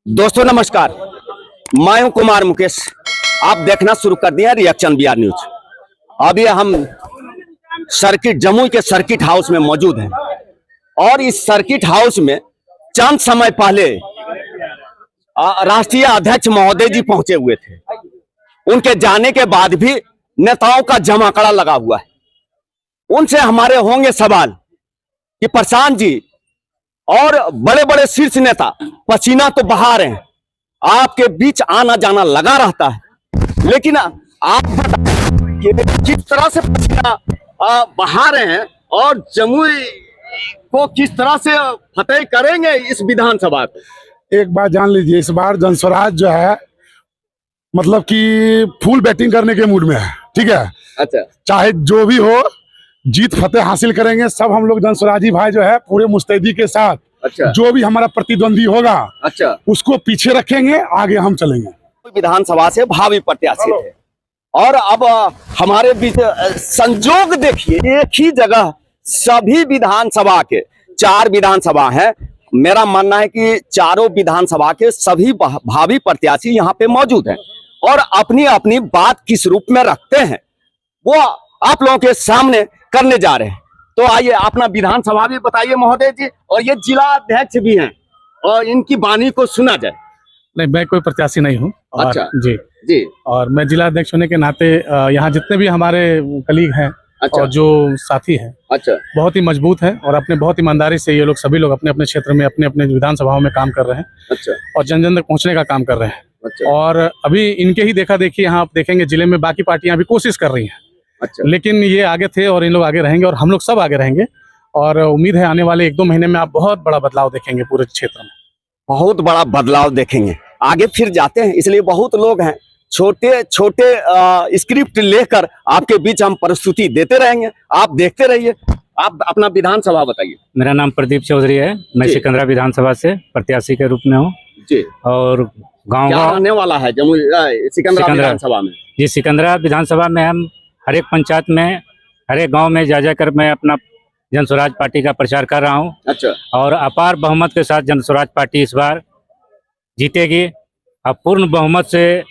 दोस्तों नमस्कार, मैं हूं कुमार मुकेश। आप देखना शुरू कर दिया रिएक्शन बिहार न्यूज। अभी हम जमुई के सर्किट हाउस में मौजूद हैं और इस सर्किट हाउस में चंद समय पहले राष्ट्रीय अध्यक्ष महोदय जी पहुंचे हुए थे। उनके जाने के बाद भी नेताओं का जमाकड़ा लगा हुआ है। उनसे हमारे होंगे सवाल कि प्रशांत जी और बड़े बड़े शीर्ष नेता पसीना तो बहा रहे हैं, आपके बीच आना जाना लगा रहता है, लेकिन आप बताइए किस तरह से पसीना बहा रहे हैं और जमुई को किस तरह से फतेह करेंगे इस विधानसभा को। एक बात जान लीजिए, इस बार जनस्वराज जो है मतलब कि फुल बैटिंग करने के मूड में है। ठीक है, अच्छा, चाहे जो भी हो जीत फतेह हासिल करेंगे सब हम लोग जनस्वराजी भाई जो है पूरे मुस्तैदी के साथ। अच्छा, जो भी हमारा प्रतिद्वंदी होगा अच्छा, उसको पीछे रखेंगे, आगे हम चलेंगे। विधानसभा से भावी प्रत्याशी थे और अब हमारे बीच संजोग देखिए, एक ही जगह सभी विधानसभा के 4 विधानसभा है। मेरा मानना है कि चारों विधानसभा के सभी भावी प्रत्याशी यहाँ पे मौजूद हैं और अपनी अपनी बात किस रूप में रखते हैं वो आप लोगों के सामने करने जा रहे हैं। तो आइए अपना विधानसभा भी बताइए महोदय जी, और ये जिला अध्यक्ष भी हैं और इनकी वाणी को सुना जाए। नहीं, मैं कोई प्रत्याशी नहीं हूँ। अच्छा जी जी, और मैं जिला अध्यक्ष होने के नाते यहाँ जितने भी हमारे कलीग हैं अच्छा, और जो साथी हैं अच्छा, बहुत ही मजबूत हैं और अपने बहुत ईमानदारी से ये लोग सभी लोग अपने अपने क्षेत्र में अपने अपने विधानसभाओं में काम कर रहे हैं। अच्छा, और जन जन तक पहुँचने का काम कर रहे हैं। अच्छा, और अभी इनके ही देखा देखी यहाँ आप देखेंगे जिले में बाकी पार्टियां भी कोशिश कर रही हैं। अच्छा, लेकिन ये आगे थे और इन लोग आगे रहेंगे और हम लोग सब आगे रहेंगे और उम्मीद है आने वाले 1-2 महीने में आप बहुत बड़ा बदलाव देखेंगे पूरे क्षेत्र में। बहुत बड़ा बदलाव देखेंगे। आगे फिर जाते हैं, इसलिए बहुत लोग हैं, छोटे छोटे स्क्रिप्ट लेकर आपके बीच हम प्रस्तुति देते रहेंगे, आप देखते रहिए। आप अपना विधानसभा बताइए। मेरा नाम प्रदीप चौधरी है, मैं जी। सिकंदरा विधानसभा से प्रत्याशी के रूप में हूँ जी, और गाँव क्या रहने वाला है जमुई सिकंदरा विधानसभा में? जी सिकंदरा विधानसभा में हम हर एक पंचायत में हर एक गाँव में जा जाकर मैं अपना जनस्वराज पार्टी का प्रचार कर रहा हूँ। अच्छा, और अपार बहुमत के साथ जनस्वराज पार्टी इस बार जीतेगी। अब पूर्ण बहुमत से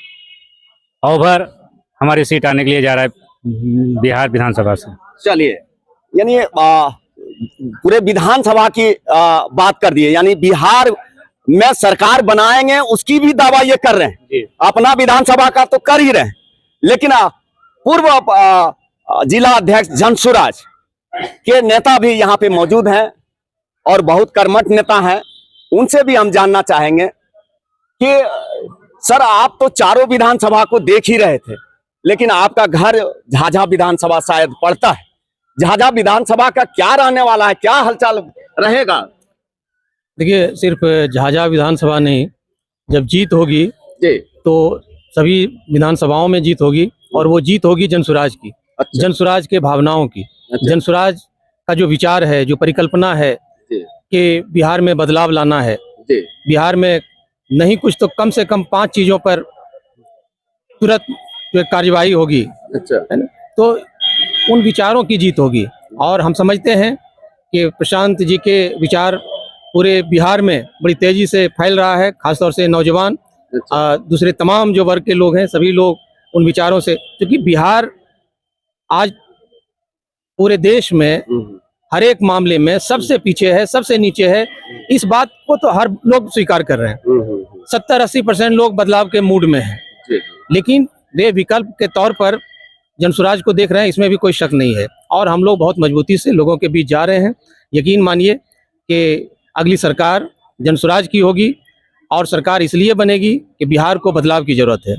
ओवर हमारी सीट आने के लिए जा रहा है बिहार विधानसभा से। चलिए, यानी पूरे विधानसभा की बात कर दिए, यानी बिहार में सरकार बनाएंगे उसकी भी दावा ये कर रहे हैं। जी। अपना विधानसभा का तो कर ही रहे हैं, लेकिन पूर्व जिला अध्यक्ष जनस्वराज के नेता भी यहाँ पे मौजूद हैं और बहुत कर्मठ नेता हैं। उनसे भी हम जानना चाहेंगे कि सर, आप तो चारों विधानसभा को देख ही रहे थे, लेकिन आपका घर झाझा विधानसभा शायद पड़ता है। झाझा विधानसभा का क्या रहने वाला है, क्या हलचल रहेगा? देखिए, सिर्फ झाझा विधानसभा नहीं, जब जीत होगी जी, तो सभी विधानसभाओं में जीत होगी और वो जीत होगी जनस्वराज की। अच्छा, जनस्वराज के भावनाओं की। अच्छा, जनस्वराज का जो विचार है, जो परिकल्पना है जी, कि बिहार में बदलाव लाना है, जी, बिहार में नहीं कुछ तो कम से कम 5 चीजों पर तुरंत जो कार्यवाही होगी, अच्छा, है ना, तो उन विचारों की जीत होगी। और हम समझते हैं कि प्रशांत जी के विचार पूरे बिहार में बड़ी तेजी से फैल रहा है, खासतौर से नौजवान, अच्छा, दूसरे तमाम जो वर्ग के लोग हैं, सभी लोग उन विचारों से, क्योंकि बिहार आज पूरे देश में हर एक मामले में सबसे पीछे है, सबसे नीचे है। इस बात को तो हर लोग स्वीकार कर रहे हैं। 70-80% लोग बदलाव के मूड में हैं, लेकिन वे विकल्प के तौर पर जनस्वराज को देख रहे हैं, इसमें भी कोई शक नहीं है। और हम लोग बहुत मजबूती से लोगों के बीच जा रहे हैं। यकीन मानिए कि अगली सरकार जनस्वराज की होगी और सरकार इसलिए बनेगी कि बिहार को बदलाव की जरूरत है।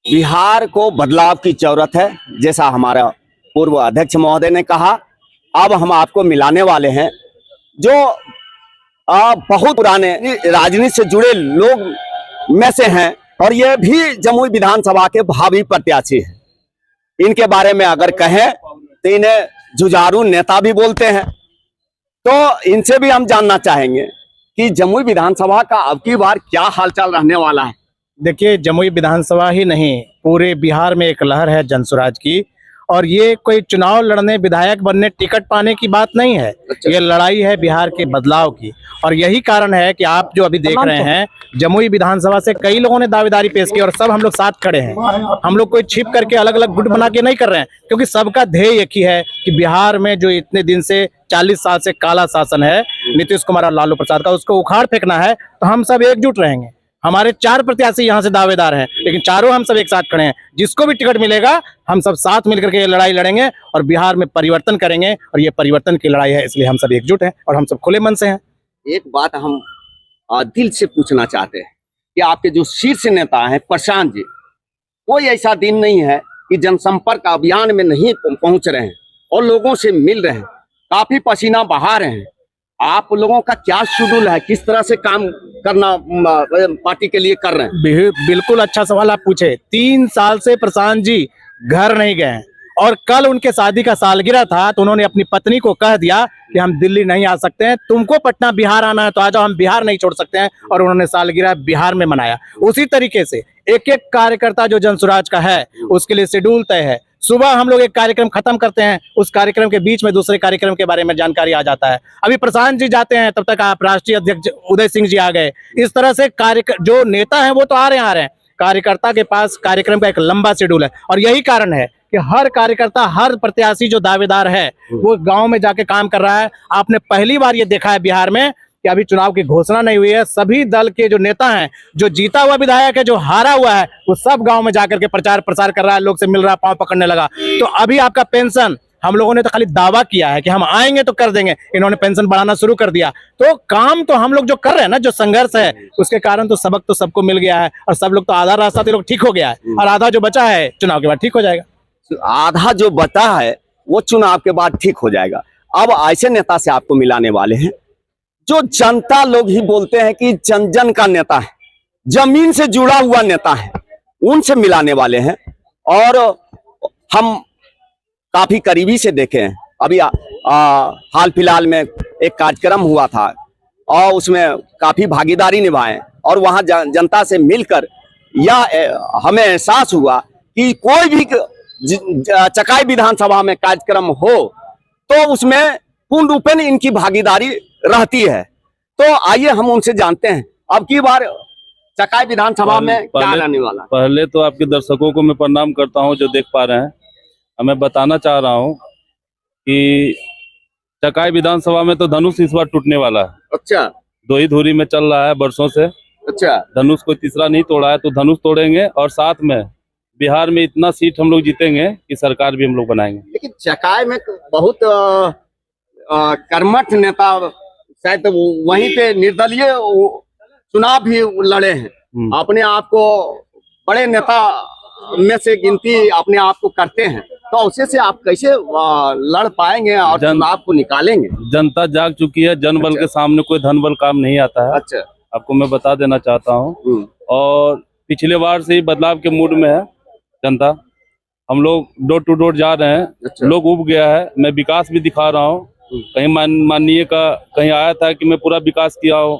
बिहार को बदलाव की जरूरत है, जैसा हमारा पूर्व अध्यक्ष महोदय ने कहा। अब हम आपको मिलाने वाले हैं जो बहुत पुराने राजनीति से जुड़े लोग में से हैं और ये भी जमुई विधानसभा के भावी प्रत्याशी हैं। इनके बारे में अगर कहें तो इन्हें जुझारू नेता भी बोलते हैं। तो इनसे भी हम जानना चाहेंगे कि जमुई विधानसभा का अब की बार क्या हालचाल रहने वाला है। देखिए, जमुई विधानसभा ही नहीं, पूरे बिहार में एक लहर है जनस्वराज की और ये कोई चुनाव लड़ने, विधायक बनने, टिकट पाने की बात नहीं है। ये लड़ाई है बिहार के बदलाव की। और यही कारण है कि आप जो अभी देख रहे हैं, जमुई विधानसभा से कई लोगों ने दावेदारी पेश की और सब हम लोग साथ खड़े हैं। हम लोग कोई छिप करके अलग अलग गुट बना के नहीं कर रहे हैं, क्योंकि सबका ध्येय एक ही है कि बिहार में जो इतने दिन से 40 साल से काला शासन है नीतीश कुमार और लालू प्रसाद का, उसको उखाड़ फेंकना है। तो हम सब एकजुट रहेंगे। हमारे 4 प्रत्याशी यहाँ से दावेदार हैं, लेकिन चारों हम सब एक साथ खड़े हैं। जिसको भी टिकट मिलेगा हम सब साथ मिलकर के ये लड़ाई लड़ेंगे और बिहार में परिवर्तन करेंगे। और ये परिवर्तन की लड़ाई है, इसलिए हम सब एकजुट हैं और हम सब खुले मन से हैं। एक बात हम दिल से पूछना चाहते हैं कि आपके जो शीर्ष नेता हैं प्रशांत जी, कोई ऐसा दिन नहीं है कि जनसंपर्क अभियान में नहीं पहुंच रहे हैं और लोगों से मिल रहे हैं, काफी पसीना बहा रहे हैं। आप लोगों का क्या शेड्यूल है, किस तरह से काम करना पार्टी के लिए कर रहे हैं? बिल्कुल अच्छा सवाल आप पूछे। 3 साल से प्रशांत जी घर नहीं गए हैं और कल उनके शादी का सालगिरह था, तो उन्होंने अपनी पत्नी को कह दिया कि हम दिल्ली नहीं आ सकते हैं, तुमको पटना बिहार आना है तो आ जाओ, हम बिहार नहीं छोड़ सकते हैं। और उन्होंने सालगिरह बिहार में मनाया। उसी तरीके से एक एक कार्यकर्ता जो जनसुराज का है उसके लिए शेड्यूल तय है। सुबह हम लोग एक कार्यक्रम खत्म करते हैं, उस कार्यक्रम के बीच में दूसरे कार्यक्रम के बारे में जानकारी आ जाता है। अभी प्रशांत जी जाते हैं, तब तक आप राष्ट्रीय अध्यक्ष उदय सिंह जी आ गए। इस तरह से जो नेता हैं वो तो आ रहे हैं। कार्यकर्ता के पास कार्यक्रम का एक लंबा शेड्यूल है और यही कारण है कि हर कार्यकर्ता, हर प्रत्याशी जो दावेदार है वो गांव में जाके काम कर रहा है। आपने पहली बार ये देखा है बिहार में कि अभी चुनाव की घोषणा नहीं हुई है, सभी दल के जो नेता हैं, जो जीता हुआ विधायक है, जो हारा हुआ है, वो सब गांव में जाकर के प्रचार प्रसार कर रहा है, लोग से मिल रहा है, पांव पकड़ने लगा। तो अभी आपका पेंशन, हम लोगों ने तो खाली दावा किया है कि हम आएंगे तो कर देंगे, इन्होंने पेंशन बढ़ाना शुरू कर दिया। तो काम तो हम लोग जो कर रहे हैं ना, जो संघर्ष है उसके कारण तो सबक तो सबको मिल गया है और सब लोग तो आधा रास्ता तो लोग ठीक हो गया है और आधा जो बचा है चुनाव के बाद ठीक हो जाएगा। आधा जो बचा है वो चुनाव के बाद ठीक हो जाएगा। अब ऐसे नेता से आपको मिलाने वाले हैं जो जनता लोग ही बोलते हैं कि जन जन का नेता है, जमीन से जुड़ा हुआ नेता है, उनसे मिलाने वाले हैं। और हम काफी करीबी से देखे हैं। अभी हाल फिलहाल में एक कार्यक्रम हुआ था और उसमें काफी भागीदारी निभाए और वहां जनता से मिलकर यह हमें एहसास हुआ कि कोई भी चकाई विधानसभा में कार्यक्रम हो तो उसमें पूर्ण रूपेण इनकी भागीदारी रहती है। तो आइए हम उनसे जानते हैं अब की बार चकाई विधानसभा में क्या रहने वाला। पहले तो आपके दर्शकों को मैं प्रणाम करता हूं जो देख पा रहे हैं। मैं बताना चाह रहा हूं कि चकाई विधानसभा में तो धनुष इस बार टूटने वाला है। अच्छा। 2 ही धुरी में चल रहा है वर्षों से। अच्छा। धनुष को तीसरा नहीं तोड़ा है तो धनुष तोड़ेंगे और साथ में बिहार में इतना सीट हम लोग जीतेंगे कि सरकार भी हम लोग बनाएंगे। लेकिन चकाई में बहुत कर्मठ नेता शायद वहीं पे निर्दलीय चुनाव भी लड़े हैं, अपने आप को बड़े नेता में से गिनती अपने आप को करते हैं, तो उसे से आप कैसे लड़ पाएंगे और चुनाव को निकालेंगे? जनता जाग चुकी है, जनबल के सामने कोई धन बल काम नहीं आता है। अच्छा। आपको मैं बता देना चाहता हूँ। और पिछले बार से ही बदलाव के मूड में है जनता। हम लोग डोर टू डोर जा रहे हैं। अच्छा। लोग उब गया है, मैं विकास भी दिखा रहा हूँ। कहीं माननीय का कहीं आया था कि मैं पूरा विकास किया हूँ,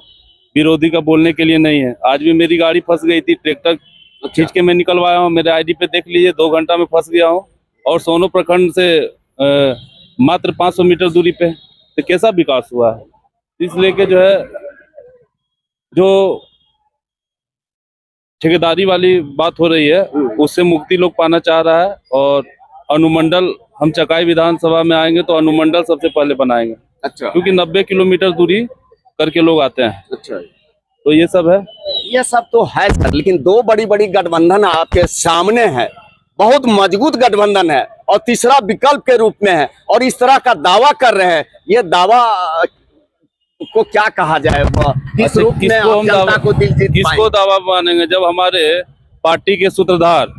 विरोधी का बोलने के लिए नहीं है। आज भी मेरी गाड़ी फंस गई थी, ट्रैक्टर खींच के मैं निकलवाया हूँ, मेरे आईडी पे देख लीजिए, 2 घंटा में फंस गया हूँ। और सोनो प्रखंड से मात्र 500 मीटर दूरी पे, तो कैसा विकास हुआ है। इसलिए के जो है, जो ठेकेदारी वाली बात हो रही है उससे मुक्ति लोग पाना चाह रहा है। और अनुमंडल, हम चकाई विधानसभा में आएंगे तो अनुमंडल सबसे पहले बनाएंगे। अच्छा। क्योंकि 90 किलोमीटर दूरी करके लोग आते हैं। अच्छा। तो ये सब है, ये सब तो है सर, लेकिन 2 बड़ी बड़ी गठबंधन आपके सामने है, बहुत मजबूत गठबंधन है और तीसरा विकल्प के रूप में है और इस तरह का दावा कर रहे हैं। ये दावा को क्या कहा जाए, किस रूप में आप जनता को दिल जीत पाएंगे? किसको दावा मानेंगे जब हमारे पार्टी के सूत्रधार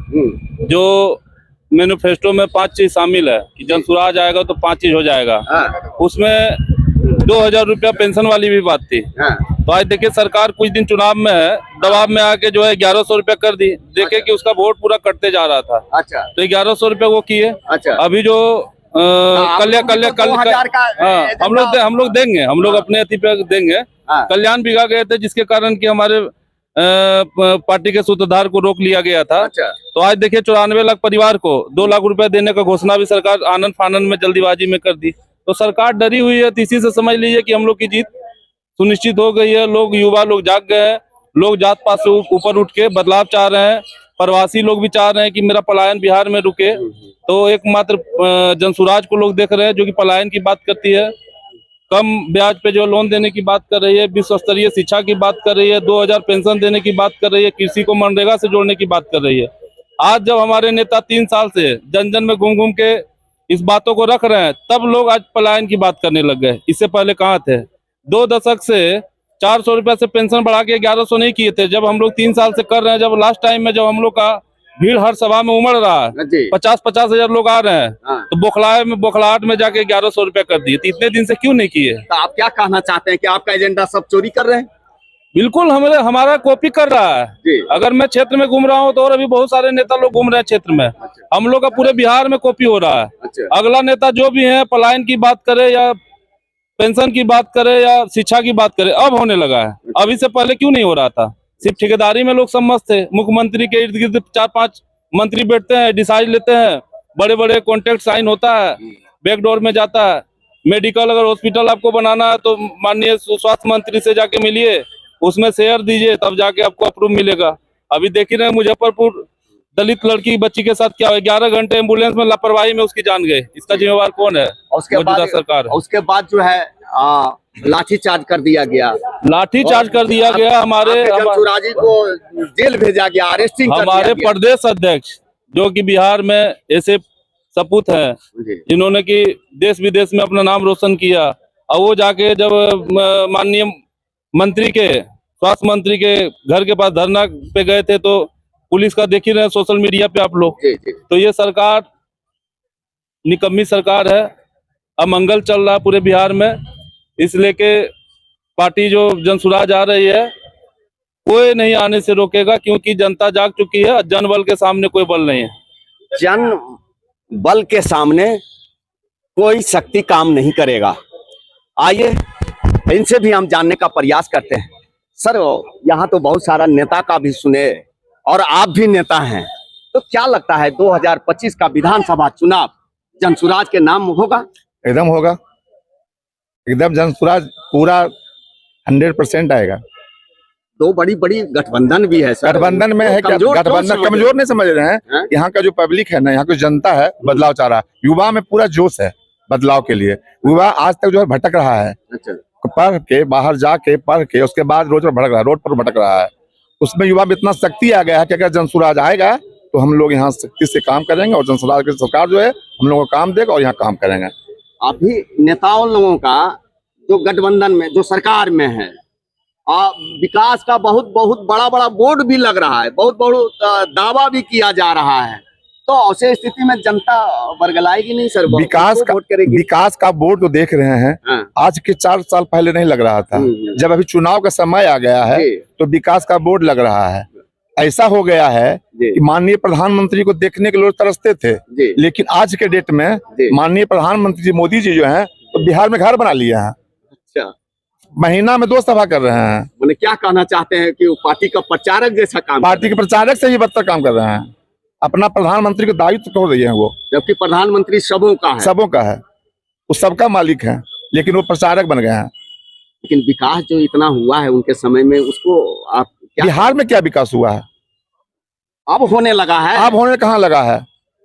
जो मैनिफेस्टो में 5 चीज शामिल है कि जनसुराज आएगा तो 5 चीज हो जाएगा। उसमें 2000 रुपया पेंशन वाली भी बात थी। तो आज देखिए सरकार कुछ दिन चुनाव में है, दबाव में आके जो है 1100 रुपया कर दी। देखे कि उसका वोट पूरा कटते जा रहा था। अच्छा। तो 1100 रुपया वो किए। अच्छा। अभी जो हम लोग देंगे, हम लोग अपने अति पे देंगे। कल्याण बिगा गए थे जिसके कारण कि हमारे पार्टी के सूत्रधार को रोक लिया गया था। अच्छा। तो आज देखिए 94 लाख परिवार को 2 लाख रुपए देने का घोषणा भी सरकार आनंद फानंद में जल्दीबाजी में कर दी। तो सरकार डरी हुई है, इसी से समझ लीजिए कि हम लोग की जीत सुनिश्चित हो गई है। लोग, युवा लोग जाग गए हैं, लोग जात पात से ऊपर उठ के बदलाव चाह रहे हैं। प्रवासी लोग भी चाह रहे हैं कि मेरा पलायन बिहार में रुके। तो एकमात्र जनसुराज को लोग देख रहे हैं जो कि पलायन की बात करती है, कम ब्याज पे जो लोन देने की बात कर रही है, विश्व स्तरीय शिक्षा की बात कर रही है, 2000 पेंशन देने की बात कर रही है, कृषि को मनरेगा से जोड़ने की बात कर रही है। आज जब हमारे नेता 3 साल से जन जन में घूम घूम के इस बातों को रख रहे हैं, तब लोग आज पलायन की बात करने लग गए। इससे पहले कहाँ थे? 2 दशक से 400 रुपया से पेंशन बढ़ा के 1100 नहीं किए थे। जब हम लोग 3 साल से कर रहे हैं, जब लास्ट टाइम में जब हम लोग का भीड़ हर सभा में उमड़ रहा है, 50-50 हजार लोग आ रहे हैं, तो बोखलाहट में जाके 1100 रुपया कर दिए। तो इतने दिन से क्यों नहीं किए? तो आप क्या कहना चाहते हैं कि आपका एजेंडा सब चोरी कर रहे हैं? बिल्कुल हमारा कॉपी कर रहा है। अगर मैं क्षेत्र में घूम रहा हूँ तो और अभी बहुत सारे नेता लोग घूम रहे हैं क्षेत्र में। हम लोग का पूरे बिहार में कॉपी हो रहा है। अगला नेता जो भी है, पलायन की बात करे या पेंशन की बात करे या शिक्षा की बात करे, अब होने लगा है। अभी से पहले क्यों नहीं हो रहा था? सिर्फ ठेकेदारी में लोग सम्मत थे। मुख्यमंत्री के इर्द गिर्द 4-5 मंत्री बैठते हैं, डिसाइड लेते हैं, बड़े बड़े कॉन्ट्रैक्ट साइन होता है, बैकडोर में जाता है। मेडिकल अगर हॉस्पिटल आपको बनाना है तो माननीय स्वास्थ्य मंत्री से जाके मिलिए, उसमें शेयर दीजिए, तब जाके आपको अप्रूव मिलेगा। अभी देख ही रहे मुजफ्फरपुर दलित लड़की बच्ची के साथ क्या हुआ, 11 घंटे एम्बुलेंस में लापरवाही में उसकी जान गई। इसका जिम्मेवार कौन है? मौजूदा सरकार। उसके बाद जो है लाठी चार्ज कर दिया गया। लाठी चार्ज कर दिया गया। हमारे जनसुराजी को जेल भेजा गया, अरेस्टिंग हमारे प्रदेश अध्यक्ष जो कि बिहार में ऐसे सपूत हैं जिन्होंने कि देश विदेश में अपना नाम रोशन किया, और वो जाके जब माननीय मंत्री के, स्वास्थ्य मंत्री के घर के पास धरना पे गए थे, तो पुलिस का देख ही रहे सोशल मीडिया पे आप लोग। तो ये सरकार निकम्मी सरकार है। अमंगल चल रहा है पूरे बिहार में। इसलिए के पार्टी जो जनसुराज आ रही है, कोई नहीं आने से रोकेगा, क्योंकि जनता जाग चुकी है। जन बल के सामने कोई बल नहीं है। जन बल के सामने कोई शक्ति काम नहीं करेगा। आइए इनसे भी हम जानने का प्रयास करते हैं। सर, यहाँ तो बहुत सारा नेता का भी सुने और आप भी नेता हैं, तो क्या लगता है 2025 का विधानसभा चुनाव जनसुराज के नाम होगा? एकदम होगा, एकदम जनसुराज पूरा 100% आएगा। 2 बड़ी बड़ी गठबंधन भी है सर। गठबंधन में है क्या? गठबंधन कमजोर नहीं समझ रहे हैं। यहाँ का जो पब्लिक है ना, यहाँ की जनता है, बदलाव चाह रहा है। युवा में पूरा जोश है बदलाव के लिए। युवा आज तक जो है भटक रहा है, पढ़ के बाहर जाके पढ़ के उसके बाद रोड पर भटक रहा है। उसमें युवा में इतना शक्ति आ गया है कि अगर जनसुराज आएगा तो हम लोग यहाँ शक्ति से काम करेंगे, और जनसुराज की सरकार जो है हम लोगों को काम देगा और यहाँ काम करेंगे। अभी नेताओं लोगों का जो गठबंधन में, जो सरकार में है, विकास का बहुत बड़ा बोर्ड भी लग रहा है, बहुत दावा भी किया जा रहा है। तो ऐसे स्थिति में जनता बरगलाएगी नहीं सर? विकास का बोर्ड तो देख रहे हैं। आज के 4 साल पहले नहीं लग रहा था। जब अभी चुनाव का समय आ गया है तो विकास का बोर्ड लग रहा है। ऐसा हो गया है कि माननीय प्रधानमंत्री को देखने के लोग तरसते थे, लेकिन आज के डेट में माननीय प्रधानमंत्री मोदी जी जो हैं तो बिहार में घर बना लिया है। अच्छा, महीना में 2 सभा कर रहे हैं। मैंने क्या कहना चाहते हैं कि वो पार्टी का प्रचारक जैसा काम, पार्टी के प्रचारक से ही बदतर काम कर रहे हैं। अपना प्रधानमंत्री को दायित्व छोड़ दिए हैं वो, जबकि प्रधानमंत्री सबों का है, वो सबका मालिक है, लेकिन वो प्रचारक बन गए हैं। लेकिन विकास जो इतना हुआ है उनके समय में, उसको आप बिहार में क्या विकास हुआ है? अब होने लगा है। अब होने कहाँ लगा है?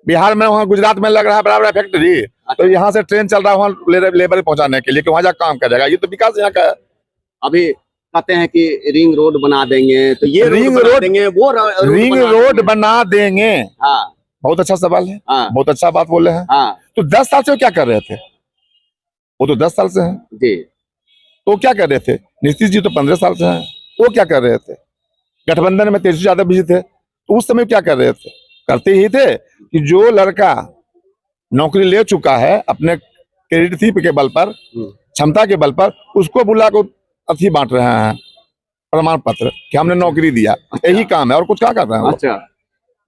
बिहार में, वहाँ गुजरात में लग रहा है बड़ा फैक्ट्री, तो यहाँ से ट्रेन चल रहा है वहाँ लेबर पहुँचाने के लिए कि वहाँ जाकर काम करेगा। ये तो विकास यहाँ का है। अभी कहते हैं कि रिंग रोड बना देंगे, तो ये रिंग रोड देंगे, वो रिंग रोड बना देंगे। हाँ, बहुत अच्छा सवाल है। हाँ, बहुत अच्छा बात बोले हैं। हाँ, तो 10 साल से वो क्या कर रहे थे? वो तो 10 साल से हैं जी। तो क्या कर रहे थे? नीतीश जी तो 15 साल से हैं। वो क्या कर रहे थे? गठबंधन में तेजस्वी यादव भी थे, तो उस समय क्या कर रहे थे? करते ही थे कि जो लड़का नौकरी ले चुका है अपने क्रेडिट के बल पर, क्षमता के बल पर, उसको बुला को अथी बांट रहे हैं, प्रमाण पत्र कि हमने नौकरी दिया। यही काम है, और कुछ क्या कर रहे हैं? अच्छा,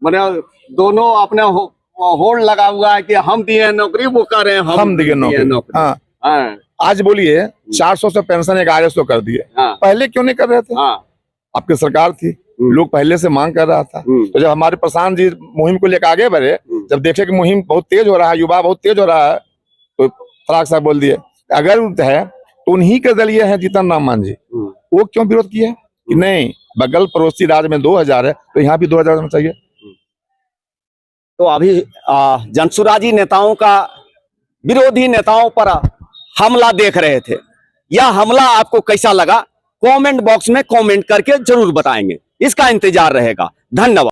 मतलब दोनों अपने होड़ लगा हुआ है कि हम दिए नौकरी, वो कर रहे हैं हम दिए नौकरी। हाँ। आज बोलिए 400 से पेंशन 1100 कर दिए। पहले क्यों नहीं कर रहे थे? आपकी सरकार थी, लोग पहले से मांग कर रहा था। तो जब हमारे प्रशांत जी मुहिम को लेकर आगे बढ़े, जब देखे कि मुहिम बहुत तेज हो रहा है, युवा बहुत तेज हो रहा है, तो फराक साहब बोल दिए अगर है तो उन्हीं के दलीय है जीतन राम मांझी, वो क्यों विरोध किया कि नहीं बगल पड़ोसी राज्य में 2000 है तो यहाँ भी 2000 होना चाहिए। तो अभी जनसुराजी नेताओं का विरोधी नेताओं पर हमला देख रहे थे, यह हमला आपको कैसा लगा कमेंट बॉक्स में कमेंट करके जरूर बताएंगे, इसका इंतजार रहेगा। धन्यवाद।